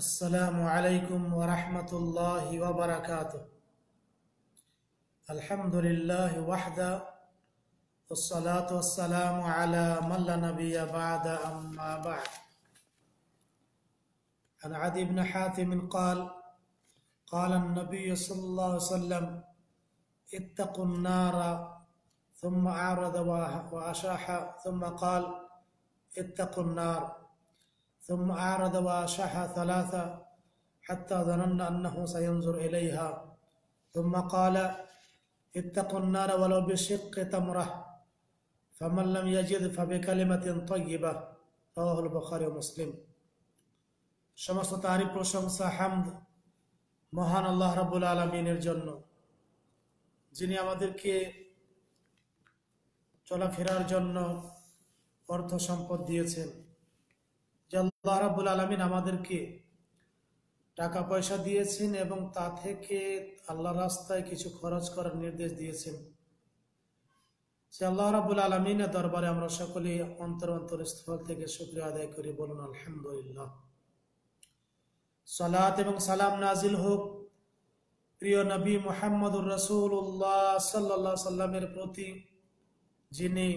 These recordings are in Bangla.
السلام عليكم ورحمة الله وبركاته. الحمد لله وحده والصلاة والسلام على من لا نبي بعد أما بعد. عن عدي بن حاتم قال النبي صلى الله عليه وسلم اتقوا النار ثم أعرض وأشاح ثم قال اتقوا النار ثم أعرض وأشاح ثلاثة حتى ظننا أنه سينظر إليها ثم قال اتقوا النار ولو بشق تمرة فمن لم يجد فبكلمة طيبة رواه البخاري ومسلم. সমস্ত তারিফ প্রশংসা হামদ মহান আল্লাহ রাব্বুল আলামিনের জন্য, যিনি আমাদেরকে চলাফেরার জন্য অর্থ সম্পদ দিয়েছেন। যে আল্লাহ রাব্বুল আলামিন আমাদেরকে টাকা পয়সা দিয়েছেন এবং তা থেকে আল্লাহর রাস্তায় কিছু খরচ করার নির্দেশ দিয়েছেন। সে আল্লাহ রাব্বুল আলামিনের দরবারে আমরা সকলেই অন্তরস্থল থেকে শুকরিয়া আদায় করি, বলুন আলহামদুলিল্লাহ। সালাত এবং সালাম নাজিল হোক প্রিয় নবী মুহাম্মদুর রাসূলুল্লাহ সাল্লাল্লাহু আলাইহি সাল্লামের প্রতি, যিনি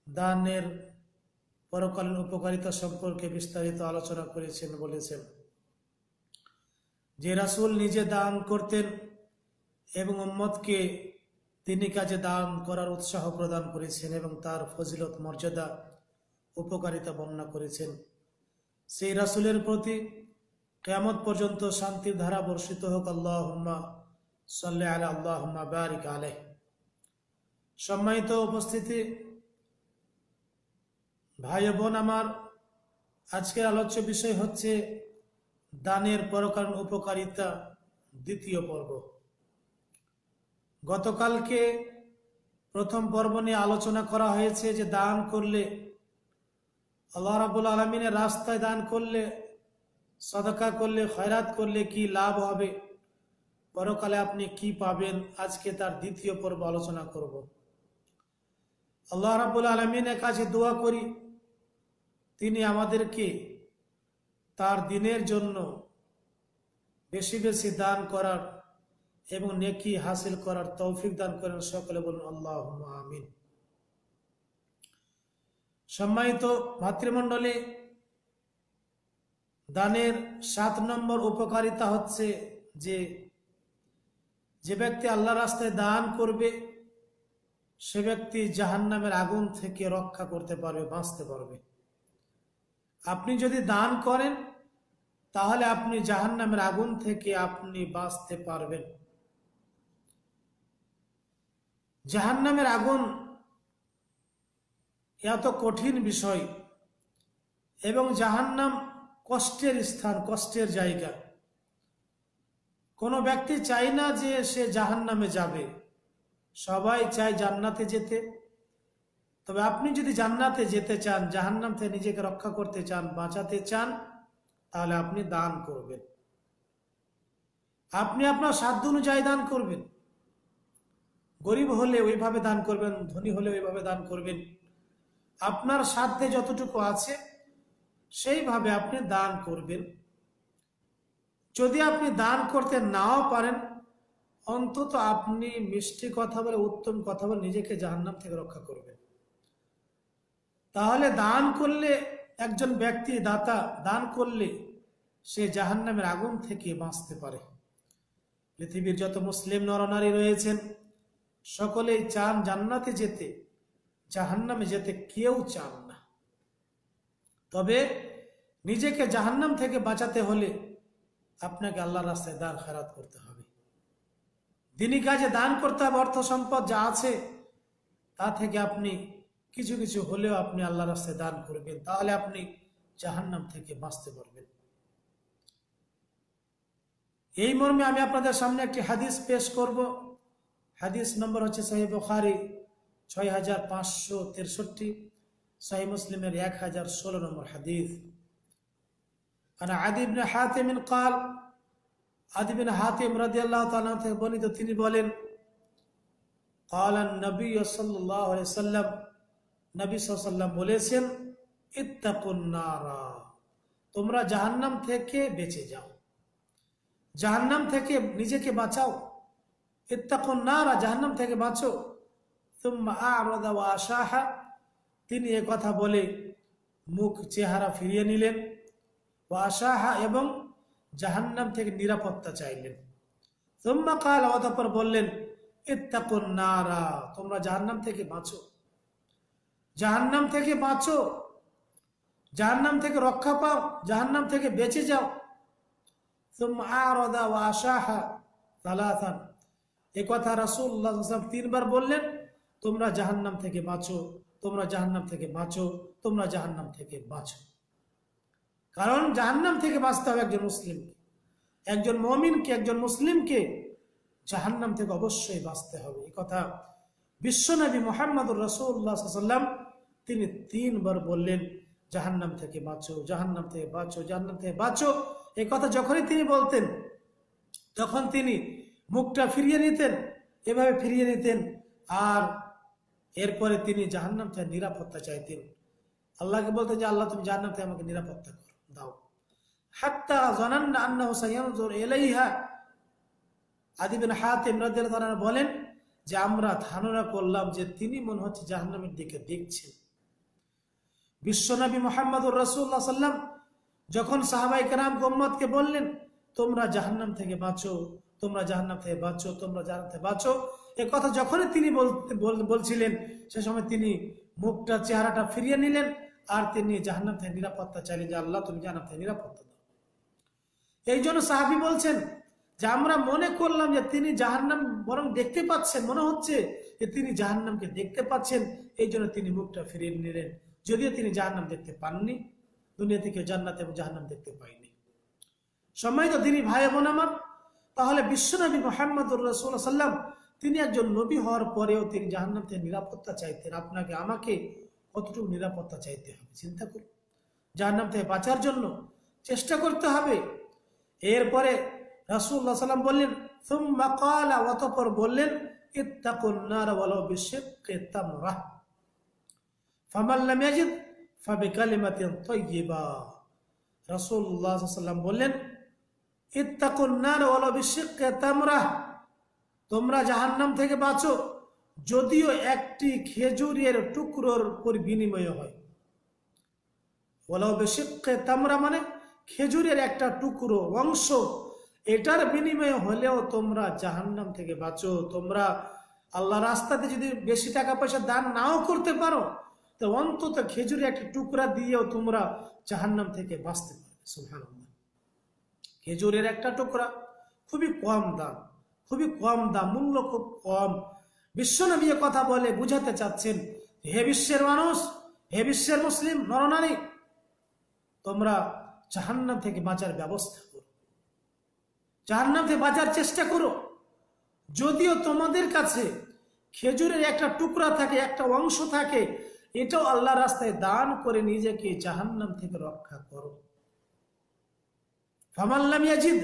দানের পরকালীন উপকারিতা সম্পর্কে বিস্তারিত আলোচনা করেছেন। বলেছেন যে রাসূল নিজে দান করতেন এবং উম্মতকে তিনি কাজে দান করার উৎসাহ প্রদান করেছেন এবং তার ফজিলত মর্যাদা উপকারিতা বর্ণনা করেছেন। সেই রাসূলের প্রতি কিয়ামত পর্যন্ত শান্তির ধারা বর্ষিত হোক। আল্লাহুম্মা সাল্লি আলা আল্লাহুম্মা বারিক আলাইহি। সম্মানিত উপস্থিতি, ভাই বোন আমার, আজকের আলোচ্য বিষয় হচ্ছে দানের পরকালীন উপকারিতা, দ্বিতীয় পর্ব। গতকালকে প্রথম পর্ব নিয়ে আলোচনা করা হয়েছে যে দান করলে, আল্লাহ রাব্বুল আলামিনের রাস্তায় দান করলে, সাদাকা করলে, খয়রাত করলে কি লাভ হবে, পরকালে আপনি কি পাবেন। আজকে তার দ্বিতীয় পর্ব আলোচনা করব। আল্লাহ রাব্বুল আলামিনের কাছে দোয়া করি তিনি আমাদেরকে তার দ্বীনের জন্য বেশি বেশি দান করার এবং নেকি হাসিল করার তৌফিক দান করেন। সকলে বলুন আল্লাহুম্মা আমিন। সম্মানিত ভাতৃমণ্ডলী, দানের 7 নম্বর উপকারিতা হচ্ছে যে ব্যক্তি আল্লাহর রাস্তায় দান করবে সে ব্যক্তি জাহান্নামের আগুন থেকে রক্ষা করতে পারবে, বাঁচতে পারবে। আপনি যদি দান করেন তাহলে আপনি জাহান্নামের আগুন থেকে আপনি বাঁচতে পারবেন। জাহান্নামের আগুন এত কঠিন বিষয় এবং জাহান্নাম কষ্টের স্থান, কষ্টের জায়গা। কোনো ব্যক্তি চায় না যে সে জাহান্নামে যাবে, সবাই চায় জান্নাতে যেতে। তবে আপনি যদি জান্নাতে যেতে চান, জাহান্নাম থেকে নিজেকে রক্ষা করতে চান, বাঁচাতে চান, তাহলে আপনি দান করবেন। আপনি আপনার সাধ্য অনুযায়ী দান করবেন। গরিব হলে ওইভাবে দান করবেন, ধনী হলে ওইভাবে দান করবেন। আপনার সাধ্যে যতটুকু আছে সেইভাবে আপনি দান করবেন। যদি আপনি দান করতে নাও পারেন, অন্তত আপনি মিষ্টি কথা বলে, উত্তম কথা বলে নিজেকে জাহান্নাম থেকে রক্ষা করবেন। তাহলে দান করলে, একজন ব্যক্তি দাতা দান করলে সে জাহান্নামের আগুন থেকে বাঁচতে পারে। পৃথিবীর যত মুসলিম নরনারী রয়েছেন সকলেই চান জান্নাতে যেতে, জাহান্নামে যেতে কেউ চান না। তবে নিজেকে জাহান্নাম থেকে বাঁচাতে হলে আপনাকে আল্লাহর রাস্তায় দান খয়রাত করতে হবে, দ্বীনি কাজে দান করতে হবে। অর্থ সম্পদ যা আছে তা থেকে আপনি কিছু কিছু হলেও আপনি আল্লাহর রাস্তায় দান করবেন, তাহলে আপনি জাহান্নাম থেকে বাঁচতে পারবেন। এই মর্মে আমি আপনাদের সামনে একটি হাদিস পেশ করব। হাদিস নম্বর হচ্ছে সহিহ বুখারী 6563, সহিহ মুসলিমের 1016 নম্বর হাদিস। আনা আদি ইবনে হাতিম قال, আদি ইবনে হাতিম রাদিয়াল্লাহু তাআলা থেকে বর্ণিত, তিনি বলেন قال النبي صلى الله عليه وسلم, নবী সাল্লাল্লাহু আলাইহি ওয়াসাল্লাম বলেছেন ইত্তাকুন নারা, তোমরা জাহান্নাম থেকে বেঁচে যাও, জাহান্নাম থেকে নিজেকে বাঁচাও, ইত্তাকুন নারা, জাহান্নাম থেকে বাঁচো। সুম্মা আ'রাদা ওয়া আশাহা, তিনি এ কথা বলে মুখ চেহারা ফিরিয়ে নিলেন, ওয়া আশাহা, এবং জাহান্নাম থেকে নিরাপত্তা চাইলেন। সুম্মা ক্বালা, অতঃপর বললেন, ইত্তাকুন নারা, তোমরা জাহান্নাম থেকে বাঁচো, জাহান্নাম থেকে বাঁচো, জাহান্নাম থেকে রক্ষা পাও, জাহান্নাম থেকে বেঁচে যাও। সুম্মা আ'রাদা ওয়া আশাহা সালাসান, এ কথা রাসূলুল্লাহ সাল্লাল্লাহু আলাইহি ওয়াসাল্লাম তিনবার বললেন, তোমরা জাহান্নাম থেকে বাঁচো, তোমরা জাহান্নাম থেকে বাঁচো, তোমরা জাহান্নাম থেকে বাঁচো। কারণ জাহান্নাম থেকে বাঁচতে হবে একজন মুসলিমকে, একজন মুমিনকে, একজন মুসলিমকে জাহান্নাম থেকে অবশ্যই বাঁচতে হবে। এই কথা বিশ্বনবী মুহাম্মদুর রাসূলুল্লাহ সাল্লাল্লাহু আলাইহি ওয়াসাল্লাম তিনি তিনবার বললেন, জাহান্নাম থেকে বাঁচো, জাহান্নাম থেকে বাঁচো, জাহান্নাম থেকে বাঁচো। এই কথা যখনই তিনি বলতেন তখন তিনি মুখটা ফিরিয়ে নিতেন, এভাবে ফিরিয়ে নিতেন, আর এরপরে তিনি জাহান্নাম থেকে নিরাপত্তা চাইতেন। আল্লাহকে বলতেন যে আল্লাহ তুমি জাহান্নাম থেকে আমাকে নিরাপত্তা দাও। হাত্তা জানান্না আন্নাহু সায়ানজুর ইলাইহা, আদি বিন হাতিম রাদিয়াল্লাহু তাআলা বলেন যে আমরা ধারণা করলাম যে তিনি মনে হচ্ছে জাহান্নামের দিকে দেখছেন। বিশ্বনবী মুহাম্মদুর রাসূলুল্লাহ সাল্লাল্লাহু আলাইহি ওয়াসাল্লাম যখন সাহাবায়ে কেরাম উম্মতকে বললেন তোমরা জাহান্নাম থেকে বাঁচো, তোমরা জাহান্নাম থেকে বাঁচো, তোমরা জাহান্নাম থেকে বাঁচো, এ কথা যখনই তিনি বলছিলেন সে সময় তিনি মুখটা চেহারাটা ফিরিয়ে নিলেন, আর তিনি জাহান্নাম থেকে নিরাপত্তা চাইলেন যে আল্লাহ তুমি জাহান্নাম থেকে নিরাপত্তা দাও। এই জন্য সাহাবী বলছেন যে আমরা মনে করলাম যে তিনি জাহান্নাম বরং দেখতে পাচ্ছেন, মনে হচ্ছে যে তিনি জাহান্নামকে দেখতে পাচ্ছেন, এই জন্য তিনি মুখটা ফিরিয়ে নিলেন, যদিও তিনি জাহান্নাম দেখতে পাননি, দুনিয়া থেকে জান্নাত এবং জাহান্নাম দেখতে পাইনি। সম্মানিত দিনী ভাই বোন আমার, তাহলে বিশ্বনবী মুহাম্মদুর রাসূলুল্লাহ সাল্লাল্লাহু আলাইহি ওয়াসাল্লাম তিনি একজন নবী হওয়ার পরেও তিনি জাহান্নাম থেকে নিরাপত্তা চাইতেন। আপনাকে আমাকে কতটুকু নিরাপত্তা চাইতে হবে চিন্তা করুন। জাহান্নাম থেকে বাঁচার জন্য চেষ্টা করতে হবে। এরপরে রাসূলুল্লাহ সাল্লাল্লাহু আলাইহি ওয়াসাল্লাম বললেন, সুম্মা ক্বালা, অতঃপর বললেন, ইত্তাকুন নারা ওয়ালাউ বিশিক্কি তামরাহ, ফামান লাম ইয়াজিদ ফাবিকালিমাতিন তাইয়্যিবা। রাসূলুল্লাহ সাল্লাল্লাহু আলাইহি ওয়াসাল্লাম বললেন, ইত্তাকুন নারা ওয়ালাউ বিশিক্কি তামরাহ, তোমরা জাহান্নাম থেকে বাঁচো যদিও একটি খেজুরের টুকরোর বিনিময়ে হয়। ওয়ালাউ বিশিক্কি তামরা মানে খেজুরের একটা টুকরো অংশ, এটার বিনিময়ে হলেও তোমরা জাহান্নাম থেকে বাঁচো। তোমরা আল্লাহর রাস্তাতে যদি বেশি টাকা পয়সা দান নাও করতে পারো তো অন্তত খেজুরের একটা টুকরা দিয়েও তোমরা জাহান্নাম থেকে বাঁচতে পারবে। সুবহানাল্লাহ, খেজুরের একটা টুকরা খুবই কম দাম, খুবই কম দাম, মূল্য খুব কম। বিশ্বনবী কথা বলে বুঝাতে চাচ্ছেন, হে বিশ্বের মানুষ, হে বিশ্বের মুসলিম নরনারী, তোমরা জাহান্নাম থেকে বাঁচার ব্যবস্থা করো, জাহান্নাম থেকে বাঁচার চেষ্টা করো। যদিও তোমাদের কাছে খেজুরের একটা টুকরা থাকে, একটা অংশ থাকে, এটাও আল্লাহর রাস্তায় দান করে নিজেকে জাহান্নাম থেকে রক্ষা করো। ফামান লাম ইয়াজিদ,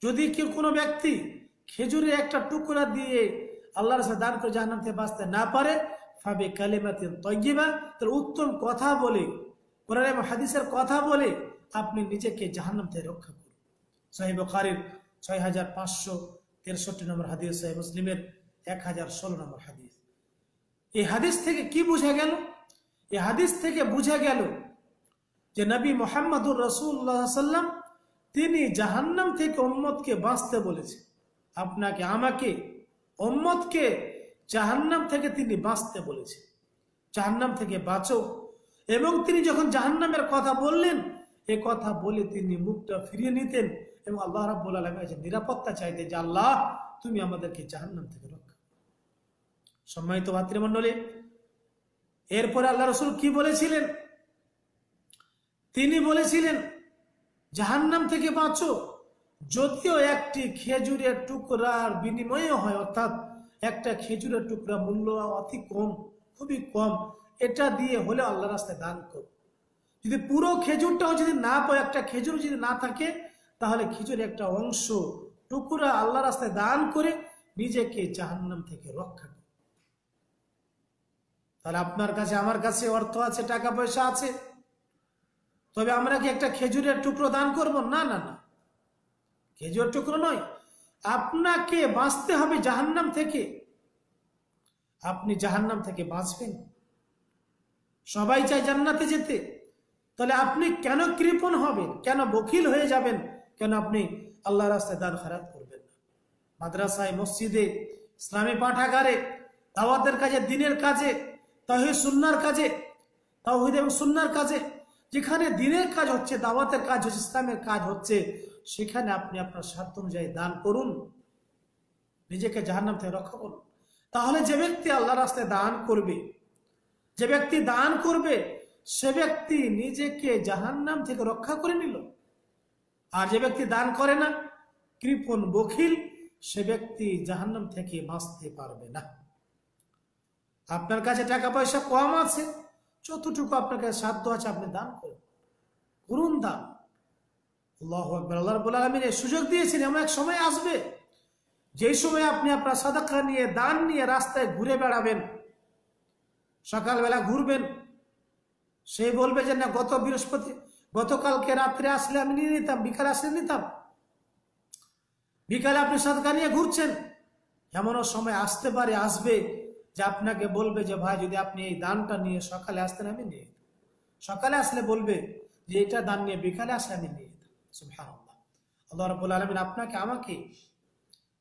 যদি কেউ কোনো ব্যক্তি খেজুরের একটা টুকরা দিয়ে আল্লাহর রাস্তায় দান করে জাহান্নাম থেকে বাঁচতে না পারে, ফাবিকালিমাতিন তাইয়্যিবা, তার উত্তম কথা বলে, কোরআন এবং হাদিসের কথা বলে আপনি নিজেকে জাহান্নাম থেকে রক্ষা করুন। সহিহ বুখারীর 6563 নম্বর হাদিস, সহিহ মুসলিমের 1016 নম্বর হাদিস। এই হাদিস থেকে কি বোঝা গেল? এই হাদিস থেকে বোঝা গেল যে নবী মুহাম্মদুর রাসূলুল্লাহ সাল্লাল্লাহু আলাইহি ওয়াসাল্লাম তিনি জাহান্নাম থেকে উম্মতকে বাঁচতে বলেছেন। আপনাকে আমাকে উম্মতকে জাহান্নাম থেকে তিনি বাঁচতে বলেছেন, জাহান্নাম থেকে বাঁচো। এবং তিনি যখন জাহান্নামের কথা বললেন, এ কথা বলে তিনি মুখটা ফিরিয়ে নিতেন এবং আল্লাহ রাব্বুল আলামিনের কাছে নিরাপত্তা চাইতেন যে আল্লাহ তুমি আমাদেরকে জাহান্নাম থেকে রক্ষা করো। সম্মানিত ভাতৃমণ্ডলী, এরপরে আল্লাহ রাসূল কি বলেছিলেন? তিনি বলেছিলেন জাহান্নাম থেকে বাঁচো যদিও একটি খেজুরের টুকরার বিনিময়ে হয়, অর্থাৎ একটা খেজুরের টুকরা মূল্য অতি কম, খুবই কম, এটা দিয়ে হলে আল্লাহ রাস্তায় দান করো। যদি পুরো খেজুরটাও যদি না পায়, একটা খেজুর যদি না থাকে, তাহলে খেজুরের একটা অংশ টুকরা আল্লাহ রাস্তায় দান করে নিজেকে জাহান্নাম থেকে রক্ষা করো। তাহলে আপনার কাছে আমার কাছে অর্থ আছে, টাকা পয়সা আছে, তবে আমরা কি একটা খেজুরের টুকরো দান করব? না না না, খেজুরের টুকরো নয়। আপনাকে বাঁচতে হবে জাহান্নাম থেকে। আপনি জাহান্নাম থেকে বাঁচবেন। সবাই চায় জান্নাতে যেতে, তাহলে আপনি কেন কৃপণ হবেন, কেন বখিল হয়ে যাবেন, কেন আপনি আল্লাহ রাস্তায় দান খয়রাত করবেন না? মাদ্রাসায়, মসজিদে, ইসলামী পাঠাগারে, দাওয়াতের কাজে, দ্বীনের কাজে, তাওহীদ সুন্নাহর কাজে, তাওহীদ এবং সুন্নাহর কাজে, যেখানে দ্বীনের কাজ হচ্ছে, দাওয়াতের কাজ হচ্ছে, ইসলামের কাজ হচ্ছে, সেখানে আপনি আপনার স্বার্থ অনুযায়ী দান করুন, নিজেকে জাহান্নাম থেকে রক্ষা করুন। তাহলে যে ব্যক্তি আল্লাহ রাস্তায় দান করবে, যে ব্যক্তি দান করবে, সে ব্যক্তি নিজেকে জাহান্নাম থেকে রক্ষা করে নিল। আর যে ব্যক্তি দান করে না, কৃপণ, বখিল, সে ব্যক্তি জাহান্নাম থেকে বাঁচতে পারবে না। আপনার কাছে টাকা পয়সা কম আছে, যতটুকু আপনার কাছে সাধ্য আছে আপনি দান করুন দান। আল্লাহু আকবার। আল্লাহ রাব্বুল আলামিন এই সুযোগ দিয়েছেন। এমন এক সময় আসবে যেই সময় আপনি আপনার সাদাকা নিয়ে, দান নিয়ে রাস্তায় ঘুরে বেড়াবেন, সকালবেলা ঘুরবেন, সে বলবে যে না, গতকালকে রাত্রে আসলে আমি নিয়ে নিতাম, বিকালে আসলে নিতাম। বিকালে আপনি সাদাকা নিয়ে ঘুরছেন, এমনও সময় আসতে পারে, আসবে, যে আপনাকে বলবে যে ভাই, যদি আপনি এই দানটা নিয়ে সকালে আসতেন আমি নিয়ে যেতাম। সকালে আসলে বলবে যে এটা দান নিয়ে বিকালে আসলে আমি নিয়ে যেতাম। সুবহানাল্লাহ। আল্লাহ রাব্বুল আলামিন আপনাকে আমাকে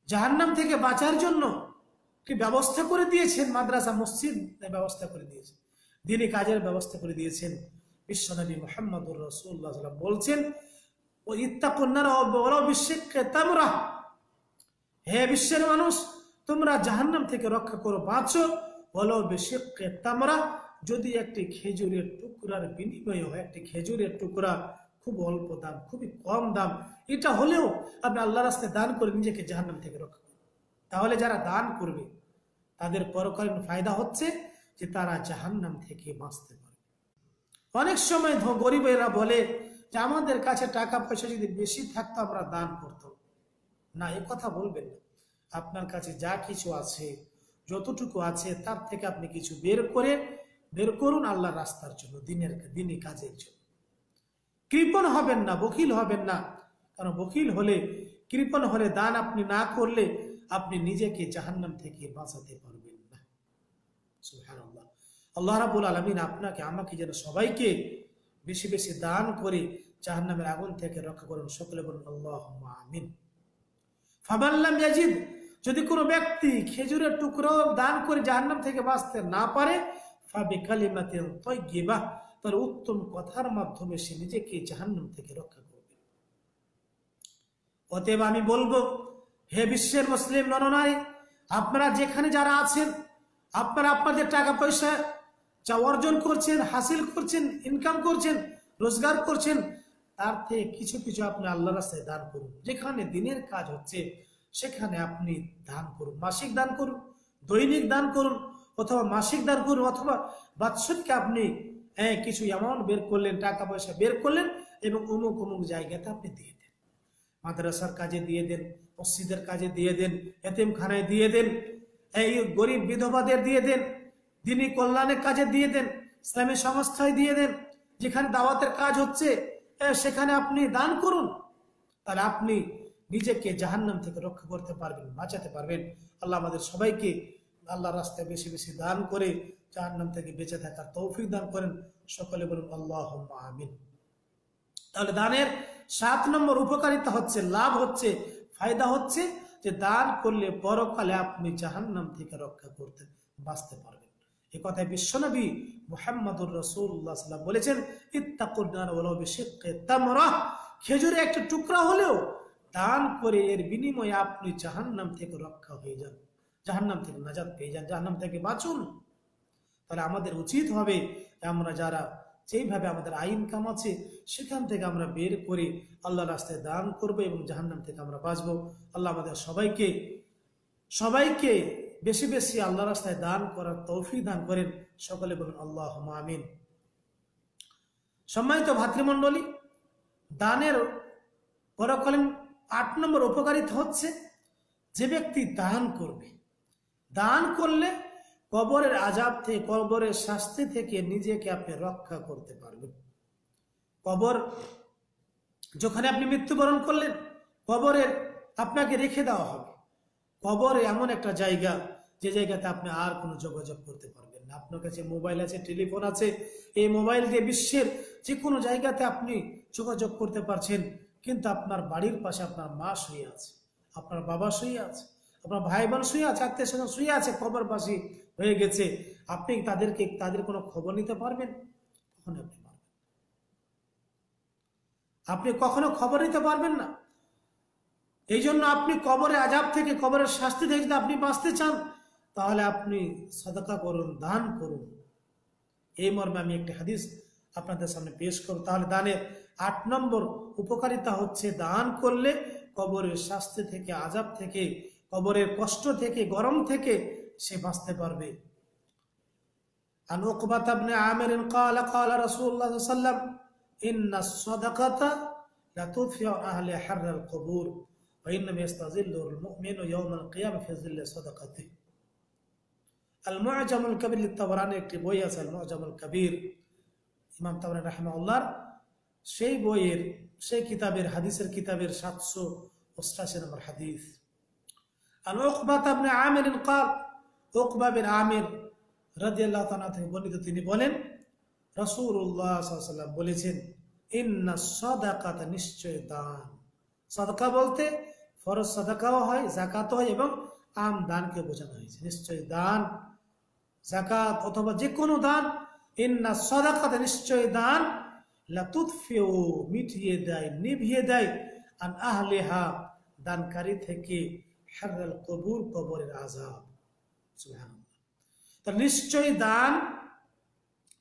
জাহান্নাম থেকে বাঁচার জন্য কি ব্যবস্থা করে দিয়েছেন। মাদ্রাসা, মসজিদ ব্যবস্থা করে দিয়েছেন, দ্বীনি কাজের ব্যবস্থা করে দিয়েছেন। বিশ্বনবী মুহাম্মদুর রাসূলুল্লাহ সাল্লাল্লাহু আলাইহি ওয়াসাল্লাম বলছেন, ও ইত্তাকুন নার ওয়ালাউ বিশিক্কি তামরা, হে বিশ্বের মানুষ, তোমরা জাহান্নাম থেকে রক্ষা করো, বাঁচো, ওয়ালাউ বিশিক্কি তামরা, যদি একটি খেজুরের টুকরার বিনিময়ে হয়। একটি খেজুরের টুকরা খুব অল্প দাম, খুবই কম দাম, এটা হলেও আপনি আল্লাহর রাস্তায় দান করে নিজেকে জাহান্নাম থেকে রক্ষা করুন। তাহলে যারা দান করবে তাদের পরকালীন ফায়দা হচ্ছে যে তারা জাহান্নাম থেকে বাঁচতে পারবে। অনেক সময় গরিবেরা বলে যে আমাদের কাছে টাকা পয়সা যদি বেশি থাকতো আমরা দান করতাম। না, এ কথা বলবেন না। আপনার কাছে যা কিছু আছে, যতটুকু আছে, তার থেকে আপনি কিছু বের করুন আল্লাহর রাস্তার জন্য, দ্বীনি কাজের জন্য। কৃপণ হবেন না, বখিল হবেন না। কারণ বখিল হলে, কৃপণ হলে, দান আপনি না করলে আপনি নিজেকে জাহান্নাম থেকে বাঁচাতে পারবেন না। সুবহানাল্লাহ। আল্লাহ রাব্বুল আলামিন আপনাকে আমাকে যেন সবাইকে বেশি বেশি দান করে জাহান্নামের আগুন থেকে রক্ষা করুন। সকলে বলুন আল্লাহুম্মা আমিন। ফামান লাম ইয়াজিদ, যদি কোনো ব্যক্তি খেজুরের টুকরো দান করে জাহান্নাম থেকে বাঁচতে না পারে, ফাবিকালিমাতিন তাইয়্যিবাহ, তার উত্তম কথার মাধ্যমে সে নিজেকে জাহান্নাম থেকে রক্ষা করবে। অতএব আমি বলবো, হে বিশ্বের মুসলিম নরনারী, আপনারা যেখানে যারা আছেন, আপনারা আপনাদের টাকা পয়সা যা অর্জন করছেন, হাসিল করছেন, ইনকাম করছেন, রোজগার করছেন, তার থেকে কিছু কিছু আপনি আল্লাহর রাস্তায় দান করুন। যেখানে দিনের কাজ হচ্ছে সেখানে আপনি দান করুন। মাসিক দান করুন, দৈনিক দান করুন, অথবা মাসিক দান করুন, অথবা বাৎসরিক আপনি কিছু অ্যামাউন্ট বের করলেন, টাকা পয়সা বের করলেন এবং অমুক অমুক জায়গাতে আপনি দিয়ে দেন। মাদ্রাসার কাজে দিয়ে দেন, মসজিদের কাজে দিয়ে দেন, এতিমখানায় দিয়ে দেন, এই গরিব বিধবাদের দিয়ে দেন, দ্বীনি কল্যাণের কাজে দিয়ে দেন, ইসলামী সংস্থায় দিয়ে দেন, যেখানে দাওয়াতের কাজ হচ্ছে সেখানে আপনি দান করুন। তাহলে আপনি নিজেকে জাহান্নাম থেকে রক্ষা করতে পারবেন, বাঁচাতে পারবেন। আল্লাহ আমাদের সবাইকে আল্লাহর রাস্তায় বেশি বেশি দান করে জাহান্নাম থেকে বেঁচে থাকার তৌফিক দান করেন। সকলে বলুন আল্লাহুম্মা আমিন। তাহলে দানের 7 নম্বর উপকারিতা হচ্ছে, লাভ হচ্ছে, ফায়দা হচ্ছে যে দান করলে পরকালে আপনি জাহান্নাম থেকে রক্ষা করতে, বাঁচতে পারবেন। এই কথায় বিশ্বনবী মুহাম্মদুর রাসূলুল্লাহ সাল্লাল্লাহু আলাইহি ওয়াসাল্লাম বলেছেন, ইত্তাকুন নার ওয়ালাউ বিশিক্কি তামরা, খেজুরের একটা টুকরা হলেও দান করে এর বিনিময়ে আপনি জাহান্নাম থেকে রক্ষা হয়ে যান, জাহান্নাম থেকে নাজাত পেয়ে যান, জাহান্নাম থেকে বাঁচুন। তাহলে আমাদের উচিত হবে আমরা যারা যেইভাবে আমাদের আইন কাম আছে সেখান থেকে আমরা বের করে আল্লাহর রাস্তায় দান করবো এবং জাহান্নাম থেকে আমরা বাঁচবো। আল্লাহ আমাদের সবাইকে বেশি বেশি আল্লাহ রাস্তায় দান করার তৌফিক দান করেন। সকলে বলুন আল্লাহুম্মা আমিন। সম্মানিত ভাতৃমণ্ডলী, দানের পরকালীন 8 নম্বর উপকারিতা হচ্ছে, যে ব্যক্তি দান করবে, দান করলে কবরের আযাব থেকে, কবরের শাস্তি থেকে নিজেকে আপনি রক্ষা করতে পারবেন। কবর যেখানে আপনি মৃত্যুবরণ করলেন, কবরে আপনাকে রেখে দেওয়া হবে। কবর এমন একটা জায়গা যে জায়গাতে আপনি আর কোনো যোগাযোগ করতে পারবেন না। আপনার কাছে মোবাইল আছে, টেলিফোন আছে, এই মোবাইল দিয়ে বিশ্বের যে কোনো জায়গাতে আপনি যোগাযোগ করতে পারছেন, কিন্তু আপনার বাড়ির পাশে আপনার মা শুয়ে আছে, আপনার বাবা শুয়ে আছে, আপনার ভাই বোন শুয়ে আছে, আত্মীয় স্বজন শুয়ে আছে, কবর পাশে হয়ে গেছে। আপনি তাদের কোনো খবর নিতে পারবেন? কখনো আপনি পারবেন, আপনি কখনো খবর নিতে পারবেন না। এই জন্য আপনি কবরে আযাব থেকে, কবরের শাস্তি থেকে যদি আপনি বাঁচতে চান, তাহলে আপনি সাদাকা করুন, দান করুন। এই মর্মে আমি একটি হাদিস আপনাদের সামনে পেশ করব। তাহলে দানের 8 নম্বর উপকারিতা হচ্ছে, দান করলে কবরের শাস্তি থেকে, আযাব থেকে, কবরের কষ্ট থেকে, গরম থেকে সে বাঁচতে পারবে। আন উকবাত ইবনে আমির قال قال رسول الله صلى الله عليه وسلم ان الصدقه لا تدفع اهل حر القبور وانما يستظل المؤمن يوم القيامه في ظل صدقته। المعجم الكبير للطبراني একটি বই আছে, المعجم الكبير, ইমাম তাবরানী রাহিমাহুল্লাহ, সেই বইয়ের, সেই কিতাবের, হাদিসের কিতাবের 788 নম্বর হাদিস। আন উকবাত ইবনে আমির قال, উকবা বিন আমির রাদিয়াল্লাহু তাআলা থেকে বর্ণিত, তিনি বলেন রাসূলুল্লাহ সাল্লাল্লাহু আলাইহি ওয়াসাল্লাম বলেছেন, ইন্না সাদাকাতা, নিশ্চয় দান। সাদাকা বলতে ফরজ সাদাকাও হয়, যাকাতও হয়, এবং আম দানকে বোঝানো হয়েছে। নিশ্চয় দান, যাকাত অথবা যে কোনো দান, ইন্না সাদাকাতা, নিশ্চয় দান, লা তুদফিউ, মিটিয়ে দেয়, নিভিয়ে দেয়, আন আহলিহা, দানকারী থেকে, হাররাল কবুর, কবরের আযাব। সুবহানাল্লাহ। তা নিশ্চয় দান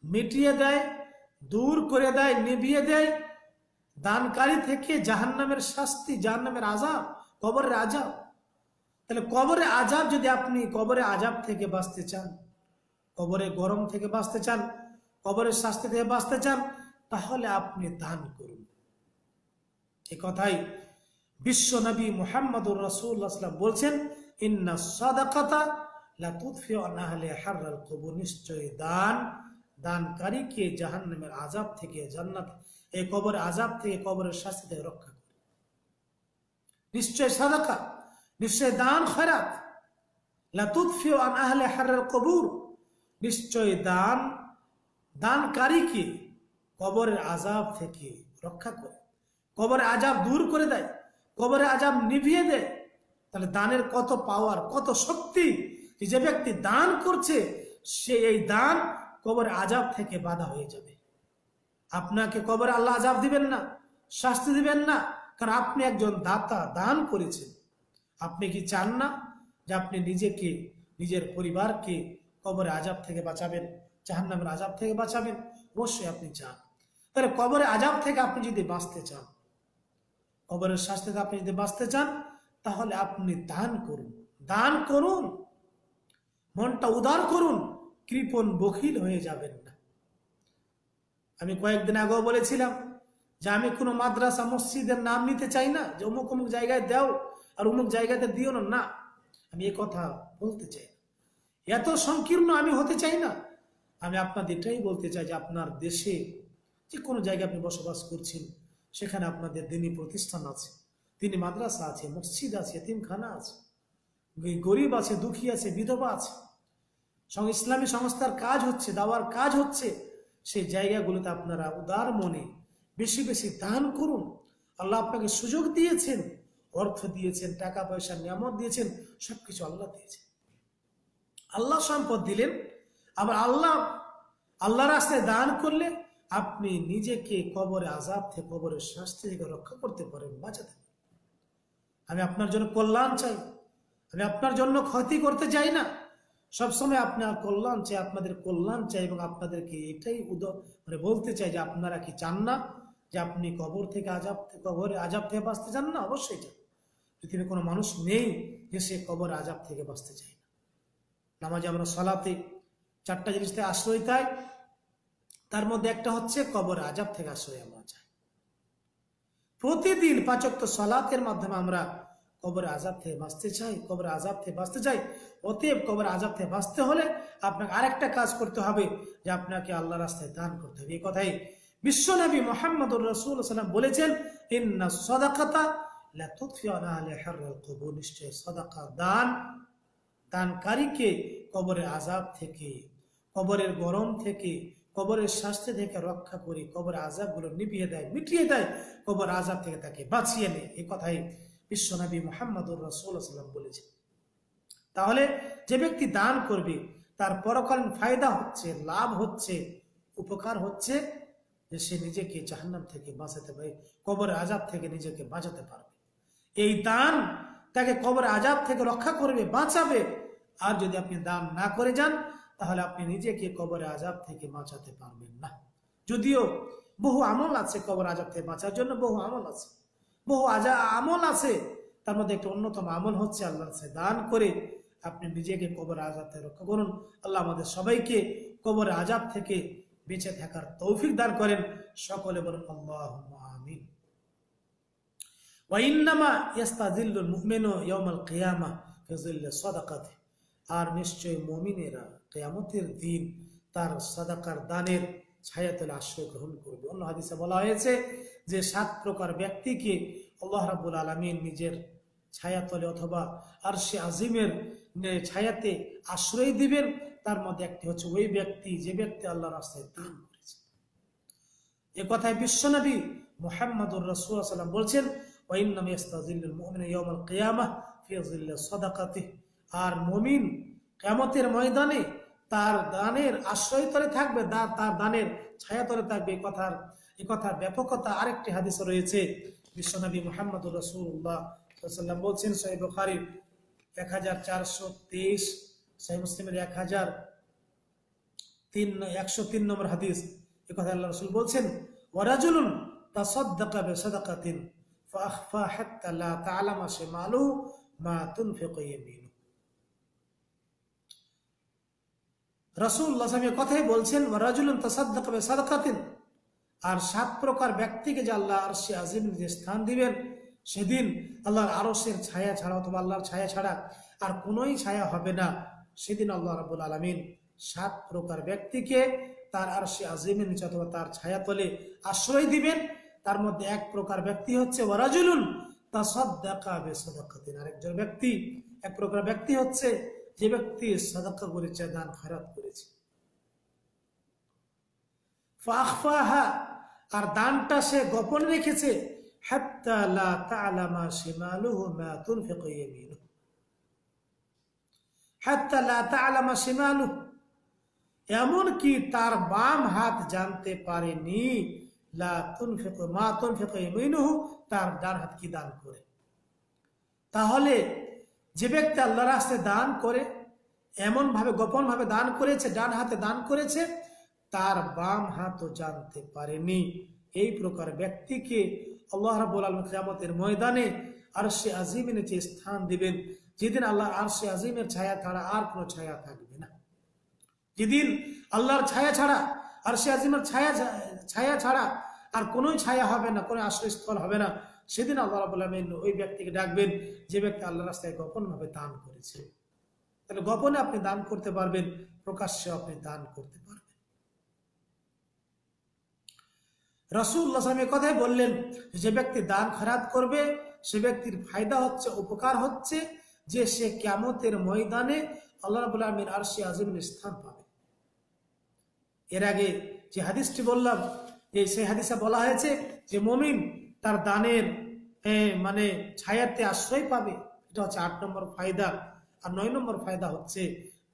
মিটিয়ে দেয়, দূর করে দেয়, নিভিয়ে দেয় দানকারী থেকে জাহান্নামের শাস্তি, জাহান্নামের আযাব, কবরের আযাব। তাহলে কবরে আযাব, যদি আপনি কবরে আযাব থেকে বাঁচতে চান, কবরে গরম থেকে বাঁচতে চান, কবরের শাস্তি থেকে বাঁচতে চান, তাহলে আপনি দান করুন। এই কথাই বিশ্ব নবী মুহাম্মদুর রাসূলুল্লাহ সাল্লাল্লাহু আলাইহি ওয়াসাল্লাম বলছেন, ইন্না সাদাকাতা লা তুদফিউ আন আহলি হাররাল কবুর, নিশ্চয় দান দানকারীকে জাহান্নামের আযাব থেকে, জান্নাত, এই কবরের আযাব থেকে, কবরের শাস্তি থেকে রক্ষা করে। নিশ্চয় সাদাকা, নিশ্চয় দান, খয়রাত, লা তুদফিউ আন আহলি হাররাল কবুর, নিশ্চয় দান দানকারীকে কবরের আযাব থেকে রক্ষা করে, কবরের আযাব দূর করে দেয়, কবরের আযাব নিভিয়ে দেয়। তাহলে দানের কত পাওয়ার, কত শক্তি! যে ব্যক্তি দান করছে, সে এই দান কবরের আযাব থেকে বাধা হয়ে যাবে। আপনাকে কবরে আল্লাহ আযাব দিবেন না, শাস্তি দিবেন না, কারণ আপনি একজন দাতা, দান করেছেন। আপনি কি চান না যে আপনি নিজেকে, নিজের পরিবারকে কবরে আযাব থেকে বাঁচাবেন, জাহান্নামের আযাব থেকে বাঁচাবেন? অবশ্যই আপনি চান। তাহলে কবরে আযাব থেকে আপনি যদি বাঁচতে চান, কবরের শাস্তি থেকে আপনি যদি বাঁচতে চান, তাহলে আপনি দান করুন, দান করুন, মনটা উদার করুন, কৃপণ বখিল হয়ে যাবেন না। আমি কয়েকদিন আগেও বলেছিলাম যে আমি কোনো মাদ্রাসা, মসজিদের নাম নিতে চাই না, যে অমুক অমুক জায়গায় দাও আর অমুক জায়গাতে দিও না। না, আমি এই কথা বলতে চাই না, এত সংকীর্ণ আমি হতে চাই না। আমি আপনাদের এটাই বলতে চাই যে আপনার দেশে যে কোনো জায়গায় আপনি বসবাস করছেন, সেখানে আপনাদের দিনী প্রতিষ্ঠান আছে, দিনী মাদ্রাসা আছে, মসজিদ আছে, এতিমখানা আছে, গরিব আছে, দুঃখী আছে, বিধবা আছে, ইসলামী সংস্থার কাজ হচ্ছে, দাওয়ার কাজ হচ্ছে। সেই জায়গাগুলোতে আপনারা উদার মনে বেশি বেশি দান করুন। আল্লাহ আপনাকে সুযোগ দিয়েছেন, অর্থ দিয়েছেন, টাকা পয়সা, নিয়ামত দিয়েছেন, সবকিছু আল্লাহ দিয়েছেন। আল্লাহ সম্পদ দিলেন, আবার আল্লাহ রাস্তায় দান করলে আপনি নিজেকে কবরে আযাব থেকে, কবরের শাস্তি থেকে রক্ষা করতে পারেন, বাঁচাতে পারেন। আমি আপনার জন্য কল্যাণ চাই, আমি আপনার জন্য ক্ষতি করতে চাই না। সবসময় আপনার কল্যাণ চাই, আপনাদের কল্যাণ চাই, এবং আপনাদেরকে এটাই বলতে চাই যে আপনারা কি চান না যে আপনি কবর থেকে আযাব থেকে, কবরে আযাব থেকে বাঁচতে চান না? অবশ্যই চান। পৃথিবীর কোনো মানুষ নেই যে সে কবর আযাব থেকে বাঁচতে চায় না। নামাজে আমরা সালাতে 4টা জিনিস থেকে আশ্রয় চাই, তার মধ্যে একটা হচ্ছে কবর আযাব থেকে আশ্রয় আমরা চাই। প্রতিদিন 5 ওয়াক্ত সালাতের মাধ্যমে আমরা কবর আযাব থেকে বাঁচতে চাই, কবর আযাব থেকে বাঁচতে চাই। অতএব কবর আযাব থেকে বাঁচতে হলে আপনাকে আরেকটা কাজ করতে হবে, যে আপনাকে আল্লাহ রাস্তায় দান করতে হবে। এই কথাই বিশ্বনবী মুহাম্মদুর রাসূলুল্লাহ সাল্লাল্লাহু আলাইহি ওয়াসাল্লাম বলেছেন, ইন্না সাদাকাতা লা তুতফিউ আলা হাররিল কুবুর, নিশ্চয় সাদাকা দান দানকারীকে কবরের আযাব থেকে, কবরের গরম থেকে, কবরের শাস্তি থেকে রক্ষা করে কবরের আযাবগুলো নিভিয়ে দেয়, মিটিয়ে দেয়, কবর আযাব থেকে তাকে বাঁচিয়ে নেয়। এই কথাই বিশ্বনবী মুহাম্মদুর রাসূলুল্লাহ সাল্লাল্লাহু আলাইহি ওয়াসাল্লাম বলেছেন। তাহলে যে ব্যক্তি দান করবে তার পরকালীন ফায়দা হচ্ছে, লাভ হচ্ছে, উপকার হচ্ছে যে সে নিজেকে জাহান্নাম থেকে বাঁচাতে পারে, কবরের আযাব থেকে নিজেকে বাঁচাতে পারবে। এই দান তাকে কবরের আযাব থেকে রক্ষা করবে, বাঁচাবে। আর যদি আপনি দান না করে যান তাহলে আপনি নিজেকে কবরের আযাব থেকে বাঁচাতে পারবেন না। যদিও বহু আমল আছে কবর আযাব থেকে বাঁচার জন্য, বহু আমল আছে, বহু আমল আছে। তার মধ্যে একটা অন্যতম আমল হচ্ছে আল্লাহর কাছে দান করে আপনি নিজেকে কবরের আযাব থেকে রক্ষা করুন। আল্লাহ আমাদের সবাইকে কবরের আযাব থেকে বেঁচে থাকার তৌফিক দান করেন। সকলে বলুন আল্লাহুম্মা আমিন। ওয়া ইন্নামা ইয়াস্তাযিল্লুল মুমিনু ইয়াওমাল কিয়ামাহ ফি যিল্লি সাদাকাতি, আর নিশ্চয় মুমিনেরা কিয়ামতের দিন তার সাদাকার দানের ছায়াতলে আশ্রয় গ্রহণ করবে। অন্য হাদিসে বলা হয়েছে যে 7 প্রকার ব্যক্তিকে আল্লাহ রাব্বুল আলামিন নিজের ছায়াতলে অথবা আরশে আজিমের ছায়াতে আশ্রয় দিবেন। তার মধ্যে একটি হচ্ছে ওই ব্যক্তি যে ব্যক্তি আল্লাহর রাস্তায় দান করেছে। এ কথায় বিশ্বনবী মুহাম্মদুর রাসূলুল্লাহ সাল্লাল্লাহু আলাইহি ওয়াসাল্লাম বলছেন, ওয়া ইন্নামা ইয়াস্তাযিল্লুল মুমিনু ইয়াওমাল কিয়ামাহ ফি যিল্লি সাদাকাতিহি, আর মুমিন কিয়ামতের ময়দানে তার দানের আশ্রয়তলে থাকবে, তার দানের ছায়াতলে থাকবে। এই কথার ব্যাপকতা আরেকটি হাদিসে রয়েছে। বিশ্বনবী মুহাম্মদুর রাসূলুল্লাহ সাল্লাল্লাহু আলাইহি ওয়াসাল্লাম বলছেন, সহিহ বুখারীর 1423, সহিহ মুসলিমের 103 নম্বর হাদিস। এই কথা আল্লাহ রাসূল বলছেন, ওয়া রাজুলুন তাসাদদাকা বিসাদাকাতিন ফাআখফা হাত্তা লা তা'লামা শিমালুহু মা তুনফিকু ইয়ামিনুহু। রাসূলুল্লাহ সাল্লাল্লাহু আলাইহি ওয়াসাল্লাম কথাই বলছেন, ওয়া রাজুলুন তাসাদদাকা বিসাদাকাতিন, আর 7 প্রকার ব্যক্তিকে যে আল্লাহ আরশে আজিমের যে স্থান দিবেন, সেদিন আল্লাহর আরশের ছায়া ছাড়া অথবা আল্লাহর ছায়া ছাড়া আর কোনোই ছায়া হবে না। সেদিন আল্লাহ রাব্বুল আলামিন 7 প্রকার ব্যক্তিকে তার আরশে আজিমের নিচে অথবা তার ছায়াতলে আশ্রয় দিবেন। তার মধ্যে 1 প্রকার ব্যক্তি হচ্ছে ওয়া রাজুলুন তাসাদদাকা বিসাদাকাতিন, আরেকজন ব্যক্তি, 1 প্রকার ব্যক্তি হচ্ছে যে ব্যক্তি সাদাকা করেছে, দান খয়রাত করেছে। ফাআখফাহা, আর দানটা সে গোপন রেখেছে, হাত্তা লা তা'লামা শিমালুহু মা তুনফিকু ইয়ামিনুহু, হাত্তা লা তা'লামা শিমালুহু, এমন কি তার বাম হাত জানতে পারেনি, লা তুনফিকু মা তুনফিকু ইয়ামিনুহু, তার ডান হাত কি দান করে। তাহলে যে ব্যক্তি আল্লাহর রাস্তায় দান করে, এমন ভাবে গোপন ভাবে দান করেছে, ডান হাতে দান করেছে, তার বাম হাতও জানতে পারেনি, এই প্রকার ব্যক্তিকে আল্লাহ রাব্বুল আলামিন কিয়ামতের ময়দানে আরশে আজিমের নিচে স্থান দিবেন, যেদিন আল্লাহ আরশে আজিমের ছায়া ছাড়া আর কোনো ছায়া থাকবে না। যেদিন আল্লাহর ছায়া ছাড়া, আরশে আজিমের ছায়া ছাড়া আর কোনোই ছায়া হবে না, কোনো আশ্রয়স্থল হবে না। সেদিন আল্লাহ রাব্বুল আলামিন ওই ব্যক্তিকে ডাকবেন যে ব্যক্তি আল্লাহর রাস্তায় গোপন ভাবে দান করেছে। তাহলে গোপনে আপনি দান করতে পারবেন, প্রকাশ্যে আপনি দান করতে পারবেন। রাসূলুল্লাহ সাল্লাল্লাহু আলাইহি ওয়াসাল্লাম কথাই বললেন, যে ব্যক্তি দান খয়রাত করবে সে ব্যক্তির ফায়দা হচ্ছে, উপকার হচ্ছে যে সে কিয়ামতের ময়দানে আল্লাহ রাব্বুল আলামিন আরশে আজিমের স্থান পাবে। এর আগে যে হাদিসটি বললাম, সেই হাদিসে বলা হয়েছে যে মুমিন তার দানের মানে ছায়াতে আশ্রয় পাবে। এটা হচ্ছে 8 নম্বর ফায়দা। আর 9 নম্বর ফায়দা হচ্ছে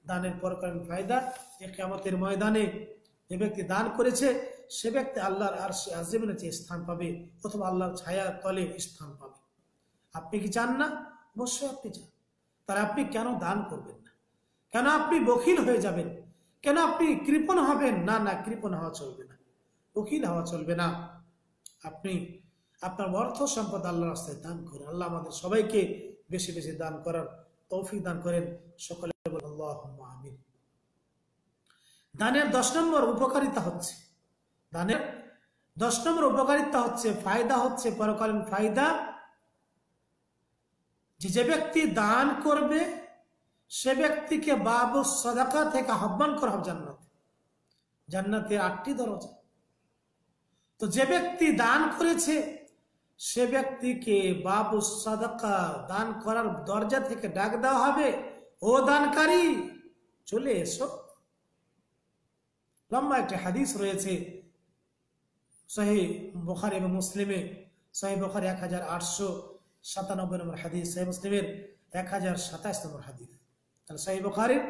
দানের পরকালীন ফায়দা, যে কিয়ামতের ময়দানে যে ব্যক্তি দান করেছে সে ব্যক্তি আল্লাহর আরশে আজিমের নিচে স্থান পাবে অথবা আল্লাহর ছায়ার তলে স্থান পাবে। আপনি কি চান না? অবশ্যই আপনি চান। তাহলে আপনি কেন দান করবেন না? কেন আপনি বখিল হয়ে যাবেন? কেন আপনি কৃপণ হবেন? না না, কৃপণ হওয়া চলবে না, বখিল হওয়া চলবে না। আপনি আপনার অর্থ সম্পদ আল্লাহর রাস্তায় দান করেন। আল্লাহ আমাদের সবাইকে বেশি বেশি দান করার তৌফিক দান করেন। সকলে বলেন আল্লাহুম্মা আমিন। দানের 10 নম্বর উপকারিতা হচ্ছে, দানের 10 নম্বর উপকারিতা হচ্ছে, ফায়দা হচ্ছে, পরকালীন ফায়দা, যে ব্যক্তি দান করবে সে ব্যক্তিকে বাবু সাদাকা থেকে আহ্বান করা হবে জান্নাতে। জান্নাতের 8টি দরজা, তো যে ব্যক্তি দান করেছে সে ব্যক্তিকে বাবু সাদাকা, দান করার দরজা থেকে ডাক দেওয়া হবে, ও দানকারী চলে এসো। লম্বা একটা হাদিস রয়েছে সহিহ বুখারী এবং মুসলিমে। সহিহ বুখারী 1897 নম্বর হাদিস, সহিহ মুসলিমের 1027 নম্বর হাদিস। তাহলে সহিহ বুখারীর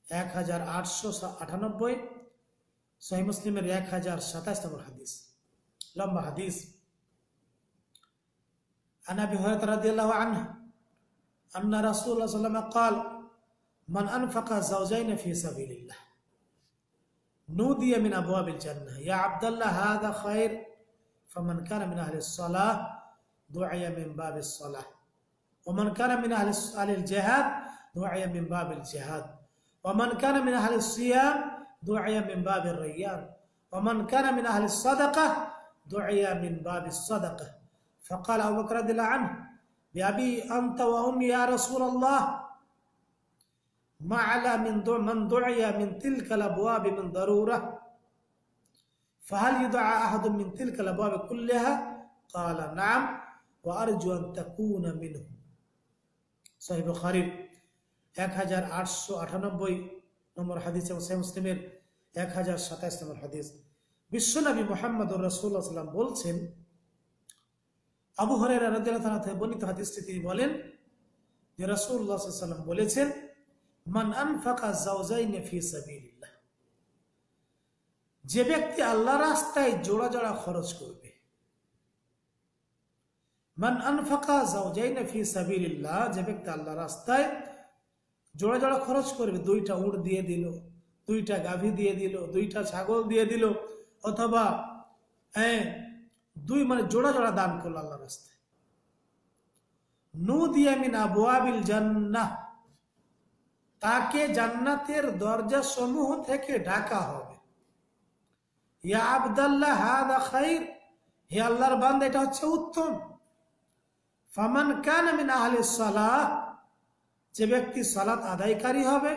1898, সহিহ মুসলিমের 1027 নম্বর হাদিস, লম্বা হাদিস। عن ابي هريره رضي الله عنه ان رسول الله صلى الله عليه وسلم قال من انفق زوجين في سبيل الله نودي من ابواب الجنه يا عبد الله هذا خير فمن كان من اهل الصلاه دعي من باب الصلاه ومن كان من اهل الجهاد دعي من باب الجهاد ومن كان من اهل الصيام دعي من باب الريان ومن كان من اهل الصدقه دعي من باب الصدقه فقال أبو بكر رضي الله عنه بأبي أنت وأمي يا رسول الله ما على من دعي من تلك الأبواب من ضرورة فهل يدعى أحد من تلك الأبواب كلها قال نعم وأرجو أن تكون منه صحيح البخاري 1898 নম্বর হাদিস এবং সহিহ মুসলিমের 1027 নম্বর হাদিস। বিশ্বনবী মুহাম্মদুর রাসূলুল্লাহ সাল্লাল্লাহু আলাইহি ওয়াসাল্লাম বলছেন, আবু হুরায়রা রাদিয়াল্লাহু তাআলা থেকে বর্ণিত হাদিসটি তিনি বলেন যে রাসূলুল্লাহ সাল্লাল্লাহু আলাইহি ওয়াসাল্লাম বলেছেন, মান আনফাকা যাওজাইনি ফি সাবিলিল্লাহ, যে ব্যক্তি আল্লাহর রাস্তায় জোড়া জোড়া খরচ করবে। মান আনফাকা যাওজাইনি ফি সাবিলিল্লাহ, যে ব্যক্তি আল্লাহর রাস্তায় জোড়া জোড়া খরচ করবে, দুইটা উট দিয়ে দিল, দুইটা গাভী দিয়ে দিল, দুইটা ছাগল দিয়ে দিল, অথবা জোড়া জোড়া দান করলো আল্লাহর রাস্তায়। নুদিয়া মিন আবওয়াবিল জান্নাহ, তাকে জান্নাতের দরজা সমূহ থেকে ডাকা হবে। ইয়া আবদাল্লাহ হাদা খাইর, হে আল্লাহর বান্দা এটা হচ্ছে উত্তম। ফামান কানা মিন আহলিস সালাহ, যে ব্যক্তি সালাত আদায়কারী হবে,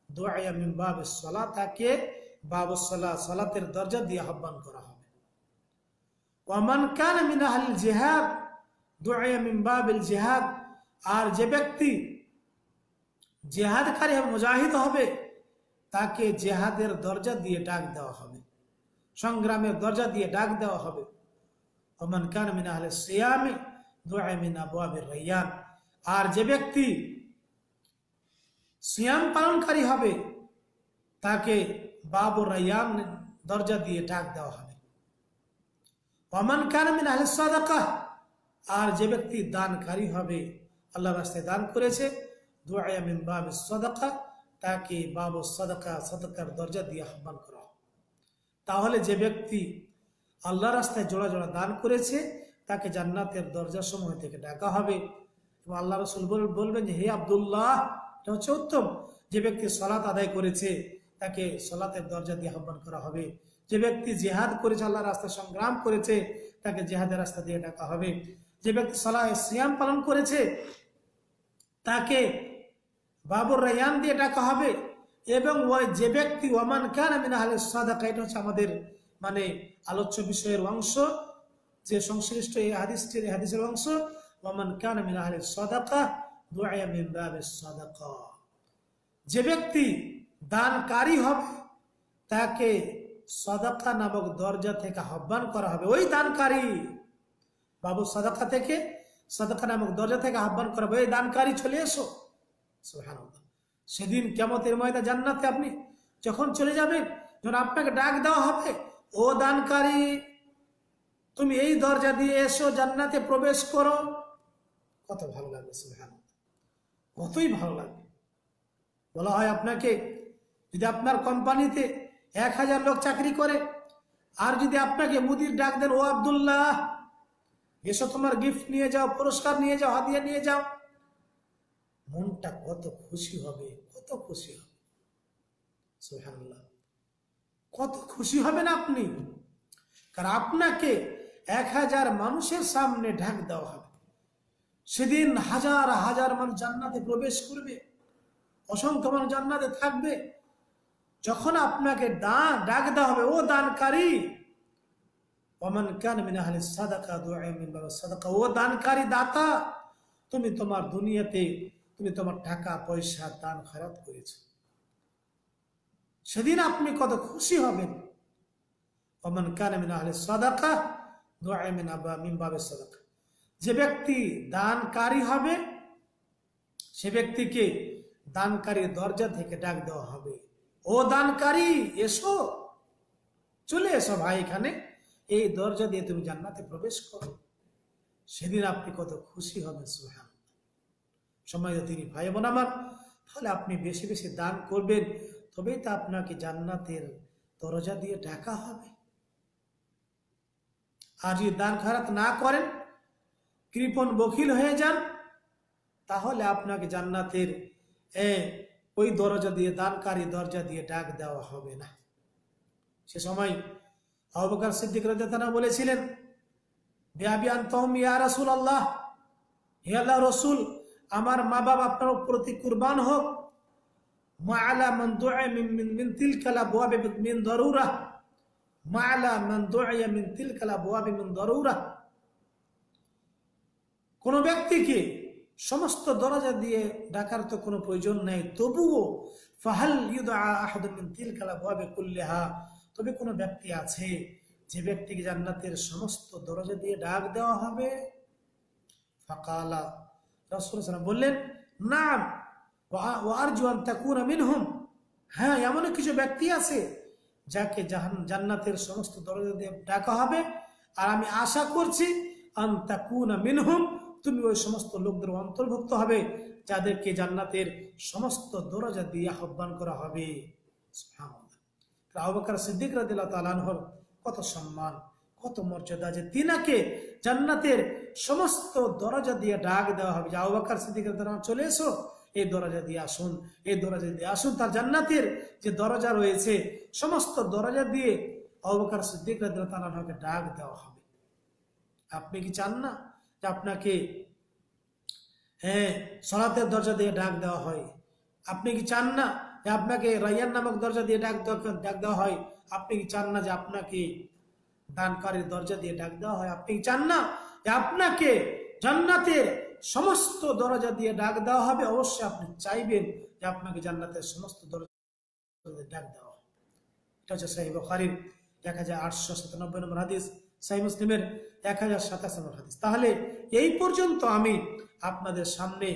দুআয়া মিন বাবিস সালাহ, তাকে বাবুস সালাহ, সালাতের দরজা দিয়ে আহ্বান করা হবে। ওয়ামান কানা মিন আহলিল জিহাদ দুআয়া মিন বাবিল জিহাদ, আর যে ব্যক্তি জিহাদকারী হবে, মুজাহিদ হবে, তাকে জিহাদের দরজা দিয়ে ডাক দেওয়া হবে, সংগ্রামের দরজা দিয়ে ডাক দেওয়া হবে। ওয়ামান কানা মিন আহলিস সিয়াম দুআয়া মিন আবওয়াবির রায়্যান, আর যে ব্যক্তি সিয়াম পালনকারী হবে, তাকে বাবুর রায়্যান দরজা দিয়ে ডাক দেওয়া হবে। ওয়ামান কানা মিন আহলিস সাদাকাহ, আর যে ব্যক্তি দানকারী হবে, আল্লাহর রাস্তায় দান করেছে, দুআয়া মিন বাবিস সাদাকা, তাকে বাবুস সাদাকা, সাদাকার দরজা দিয়ে আহ্বান করা হবে। তাহলে যে ব্যক্তি আল্লাহর রাস্তায় জোড়া জোড়া দান করেছে, তাকে জান্নাতের দরজা সমূহ থেকে ডাকা হবে। এবং আল্লাহ রাসূল বলবেন যে হে আব্দুল্লাহ, এটা হচ্ছে উত্তম। যে ব্যক্তি সালাত আদায় করেছে, তাকে সালাতের দরজা দিয়ে আহ্বান করা হবে। যে ব্যক্তি জিহাদ করেছে, আল্লাহর রাস্তায় সংগ্রাম করেছে, তাকে জিহাদের রাস্তা দিয়ে ডাকা হবে। যে ব্যক্তি সিয়াম পালন করেছে, তাকে বাবুর রায়্যান দিয়ে ডাকা হবে। এবং যে ব্যক্তি ওয়ামান কানা মিন আহলিস সাদাকা, এটা হচ্ছে আমাদের আলোচ্য বিষয়ের অংশ, যে সংশ্লিষ্ট এই হাদিসের অংশ। ওয়ামান কানা মিন আহলিস সাদাকা দুআয়া মিন বাবিস সাদাকা, যে ব্যক্তি দানকারী হবে, তাকে সাদাকা নামক দরজা থেকে আহ্বান করা হবে। ওই দানকারী, বাবু সাদাকা থেকে, সাদাকা নামক দরজা থেকে আহ্বান করা হবে, ওই দানকারী চলে এসো। সুবহানাল্লাহ। সেদিন কিয়ামতের ময়দানে জান্নাতে আপনি যখন চলে যাবেন, যখন আপনাকে ডাক দেওয়া হবে, ও দানকারী তুমি এই দরজা দিয়ে এসো, জান্নাতে প্রবেশ করো, কত ভালো লাগবে। সুবহানাল্লাহ, কতই ভালো লাগবে। বলা হয় আপনাকে, যদি আপনার কোম্পানিতে 1000 লোক চাকরি করে, আর যদি আপনাকে মুদির ডাক দেন, ও আব্দুল্লাহ এসো, তোমার গিফট নিয়ে যাও, পুরস্কার নিয়ে যাও, হাদিয়া নিয়ে যাও, মনটা কত খুশি হবে, কত খুশি হবে। সুবহানাল্লাহ, কত খুশি হবেন আপনি। কারণ আপনাকে 1000 মানুষের সামনে ডাক দেওয়া হবে। সেদিন হাজার হাজার মানুষ জান্নাতে প্রবেশ করবে, অসংখ্য মানুষ জান্নাতে থাকবে। যখন আপনাকে ডাক দেওয়া হবে, ও দানকারী ওমান কান মিন আহলি সাদাকা দুআ মিন বাব সাদাকা, ও দানকারী দাতা, তুমি তোমার দুনিয়াতে তুমি তোমার টাকা পয়সা দান খয়রাত করেছো, সেদিন আপনি কত খুশি হবেন। ওমান কান মিন আহলি সাদাকা দুআ মিন বাব সাদাকা, যে ব্যক্তি দানকারী হবে সে ব্যক্তিকে দানকারীর দরজা থেকে ডাক দেওয়া হবে, ও দানকারী এসো, চলে এসো ভাই, এখানে এই দরজা দিয়ে তুমি জান্নাতে প্রবেশ করো। সেদিন আপনি কত খুশি হবেন। সুবহানাল্লাহ। সম্মানিত তিনি ভাই বোন আমার, তাহলে আপনি বেশি বেশি দান করবেন, তবেই তো আপনাকে জান্নাতের দরজা দিয়ে ডাকা হবে। আর যদি দান খয়রাত না করেন, কৃপণ বখিল হয়ে যান, তাহলে আপনাকে জান্নাতের ওই দরজা দিয়ে, দানকারী দরজা দিয়ে ডাক দেওয়া হবে না। সে সময় আবু বকর সিদ্দিক রাদিয়াল্লাহু আনহু বলেছিলেন, বিআবি আনতুম ইয়া রাসূলুল্লাহ, হে আল্লাহর রাসূল, আমার মা বাবা আপনার প্রতি কুরবান হোক। মা আলা মান দুআ মিন তিলকাল আবওয়াব মিন দারুরা, মা আলা মান দুআ মিন তিলকাল আবওয়াব মিন দারুরা, কোন ব্যক্তিকে সমস্ত দরজা দিয়ে ডাকার তো কোনো প্রয়োজন নেই, তবুও ফাহাল ইউদআ আহাদুন মিন তিলকাল আবওয়াব কুল্লিহা, তবে কোনো ব্যক্তি আছে যে ব্যক্তিকে জান্নাতের সমস্ত দরজা দিয়ে ডাক দেওয়া হবে। ফাকালা, রাসূল সাল্লাল্লাহু আলাইহি ওয়াসাল্লাম বললেন, নাম ওয়া আরজু আন তাকুনা মিনহুম, হ্যাঁ, এমন কিছু ব্যক্তি আছে যাকে জান্নাতের সমস্ত দরজা দিয়ে ডাকা হবে, আর আমি আশা করছি আন তাকুনা মিনহুম, তুমি ওই সমস্ত লোকদের অন্তর্ভুক্ত হবে যাদেরকে জান্নাতের সমস্ত দরজা দিয়ে আহ্বান করা হবে। সুবহানাল্লাহ। আবু বকর সিদ্দিক রাদিয়াল্লাহু তাআলা আনহুর কত সম্মান, কত মর্যাদা, যে তিনাকে জান্নাতের সমস্ত দরজা দিয়ে ডাক দেওয়া হবে, যে আবু বকর সিদ্দিক রাদিয়াল্লাহু আনহু চলে এসো, এই দরজা দিয়ে আসুন, এই দরজা দিয়ে আসুন। তার জান্নাতের যে দরজা রয়েছে, সমস্ত দরজা দিয়ে আবু বকর সিদ্দিক রাদিয়াল্লাহু তাআলা আনহুকে ডাক দেওয়া হবে। আপনি কি চান না যে আপনাকে সালাতের দরজা দিয়ে ডাক দেওয়া হয়? আপনি কি চান না যে আপনাকে রায়্যান নামক দরজা দিয়ে ডাক দেওয়া হয়? আপনি কি চান না যে আপনাকে দানকারীর দরজা দিয়ে ডাক দেওয়া হয়? আপনি কি চান না যে আপনাকে জান্নাতের সমস্ত দরজা দিয়ে ডাক দেওয়া হবে? অবশ্যই আপনি চাইবেন যে আপনাকে জান্নাতের সমস্ত দরজা দিয়ে ডাক দেওয়া হয়। এটা হচ্ছে সহিহ বুখারীর 1897 নম্বর হাদিস, সহিহ মুসলিমের 1027 নম্বর হাদিস। তাহলে এই পর্যন্ত আমি আপনাদের সামনে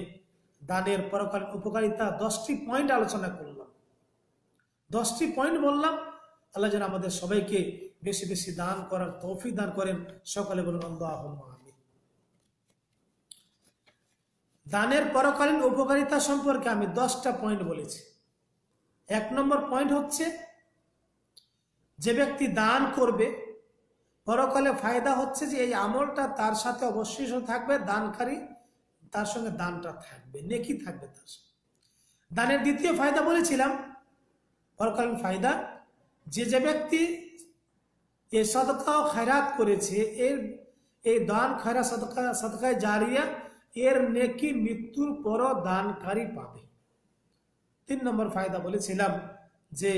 দানের পরকালীন উপকারিতা 10টি পয়েন্ট আলোচনা করলাম, 10টি পয়েন্ট বললাম। আল্লাহ যেন আমাদের সবাইকে বেশি বেশি দান করার তৌফিক দান করেন। সকলে বলুন আল্লাহুম্মা আমিন। দানের পরকালীন উপকারিতা সম্পর্কে আমি 10টা পয়েন্ট বলেছি। 1 নম্বর পয়েন্ট হচ্ছে, যে ব্যক্তি দান করবে পরকালে ফায়দা হচ্ছে যে এই আমলটা তার সাথে অবশ্যই থাকবে, দানকারী তার সঙ্গে দানটা থাকবে, নেকি থাকবে তার সঙ্গে। দানের দ্বিতীয় ফায়দা বলেছিলাম, পরকালীন ফায়দা, যে ব্যক্তি এই সাদকা ও খায়রাত করেছে, এই দান খায়রাত সাদকায়ে জারিয়া, এর নেকি মৃত্যুর পরও দানকারী পাবে। 3 নম্বর ফায়দা বলেছিলাম যে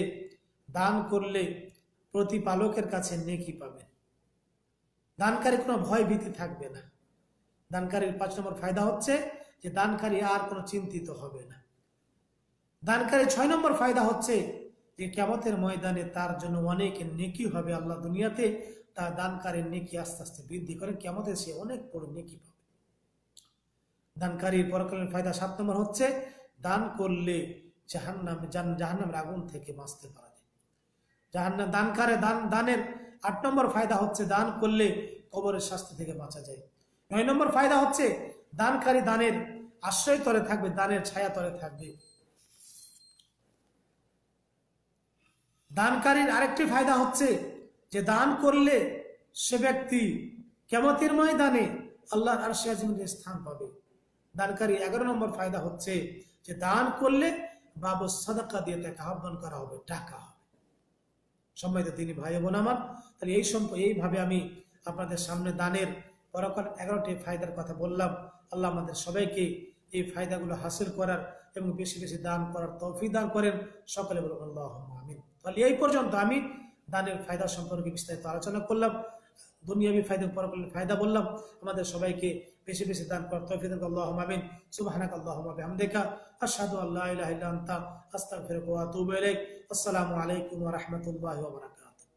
দান করলে প্রতিপালকের কাছে নেকি পাবে, দানকারী কোনো ভয় ভীতি থাকবে না। দানকারীর 5 নম্বর ফায়দা হচ্ছে যে দানকারী আর কোনো চিন্তিত হবে না। দানকারী 6 নম্বর ফায়দা হচ্ছে যে কিয়ামতের ময়দানে তার জন্য অনেক নেকি হবে। আল্লাহ দুনিয়াতে তার দানকারীর নেকি আস্তে আস্তে বৃদ্ধি করেন, কিয়ামতে সে অনেক বড় নেকি পাবে। দানকারীর পরকালীন ফায়দা 7 নম্বর হচ্ছে, দান করলে জাহান্নামের আগুন থেকে বাঁচতে পারা যায়। দানের 8 নম্বর ফায়দা হচ্ছে, দান করলে কবরের শাস্তি থেকে বাঁচা যায়। 9 নম্বর ফায়দা হচ্ছে, দানকারী দানের আশ্রয় তলে থাকবে, দানের ছায়া তলে থাকবে। দানকারীর আরেকটি ফায়দা হচ্ছে যে দান করলে সে ব্যক্তি কিয়ামতের ময়দানে আল্লাহর আরশে আজিমের স্থান পাবে। দানকারী 11 নম্বর ফায়দা হচ্ছে যে দান করলে বাবু সাদাকা দিয়ে তাকে আহ্বান করা হবে, ডাকা হবে। সম্মানিত তিনি ভাই বোন আমার, তাহলে এইভাবে আমি আপনাদের সামনে দানের পরকাল 11টি ফায়দার কথা বললাম। আল্লাহ আমাদের সবাইকে এই ফায়দাগুলো হাসিল করার এবং বেশি বেশি দান করার তৌফিক দান করেন। সকলে বলুন আল্লাহুম্মা আমিন। তাহলে এই পর্যন্ত আমি দানের ফায়দা সম্পর্কে বিস্তারিত আলোচনা করলাম। দুনিয়াবি ফায়দা পরকালের ফায়দা বললাম। আমাদের সবাইকে বেশি বেশি দান করার তৌফিক দান। আল্লাহুম্মা আমিন। সুবহানাকা আল্লাহুম্মা বিহামদিকা আশহাদু আল্লা ইলাহা ইল্লা আনতা আস্তাগফিরুকা ওয়া আতুবু ইলাইক। আসসালামু আলাইকুম ওয়া রাহমাতুল্লাহি ওয়া বারাকাতুহু।